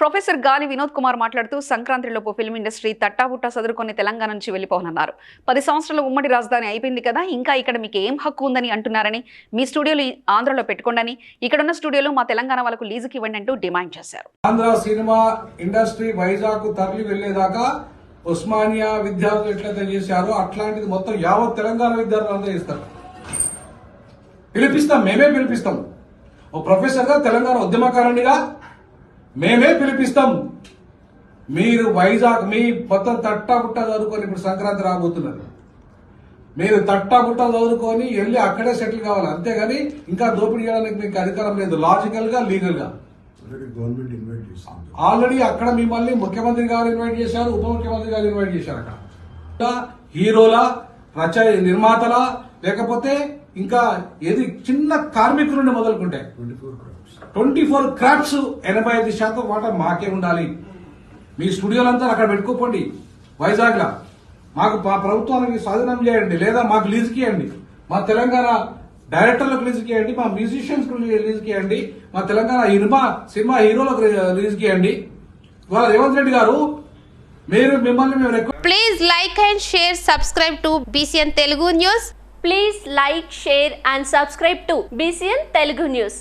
Professor గాలి వినోద్ కుమార్ మాట్లాడుతూ సంక్రాంతిలోపు film industry తట్టాబుట్టా సదురుకొని Telangana నుంచి వెళ్ళిపోనన్నారు. 10 సంవత్సరాల ఉమ్మడి రాజధాని అయిపోయింది కదా, ఇంకా ఇక్కడ మీకు ఏం హక్కు ఉందని అంటున్నారని, మీ స్టూడియోలు ఆంధ్రలో పెట్టుకోండి, ఇక్కడున్న స్టూడియోలు మా తెలంగాణ వాళ్ళకు లీజుకి ఇవ్వండి అంటూ డిమాండ్ చేశారు. ఆంధ్ర సినిమా ఇండస్ట్రీ వైజాగ్ తరలి వెళ్లేదాకా ఉస్మానియా విద్యార్థులు ఎట్లయితే చేశారో అట్లాంటిది మొత్తం యావత్ తెలంగాణ విద్యార్థులు అంతా చేస్తారు. పిలిపిస్తాం, మేమే పిలిపిస్తాం. ఓ ప్రొఫెసర్ గా తెలంగాణ ఉద్యమకారునిగా మేమే పిలిపిస్తాం. మీరు వైజాగ్ మీ మొత్తం తట్టాబుట్ట చదువుకొని ఇప్పుడు సంక్రాంతి రాబోతున్నారు. మీరు తట్టాబుట్ట చదువుకొని వెళ్ళి అక్కడే సెటిల్ కావాలి, అంతేగాని ఇంకా దోపిడీ చేయడానికి మీకు అధికారం లేదు. లాజికల్ గా, లీగల్ గా ఆల్రెడీ అక్కడ మిమ్మల్ని ముఖ్యమంత్రి గారు ఇన్వైట్ చేశారు, ఉప ముఖ్యమంత్రి గారు ఇన్వైట్ చేశారు. అక్కడ హీరోల నిర్మాతల లేకపోతే ఇంకా ఏది చిన్న కార్మికుల నుండి మొదలుకుంటే 24 క్రాఫ్ట్స్ 85% వాటా మాకే ఉండాలి. మీ స్టూడియోలంతా అక్కడ పెట్టుకోపోండి వైజాగ్ లా. మాకు మా ప్రభుత్వానికి స్వాధీనం చేయండి, లేదా మాకు లీజుకి ఇవ్వండి. మా తెలంగాణ డైరెక్టర్లకు లీజుకి ఇవ్వండి, మా మ్యూజిషియన్స్ లీజుకి ఇవ్వండి, మా తెలంగాణ సినిమా హీరోలకు లీజుకి ఇవ్వండి. ఇవాళ రేవంత్ రెడ్డి గారు మిమ్మల్ని మేము please like and share, subscribe to BCN Telugu News. Please like, share and subscribe to BCN Telugu News.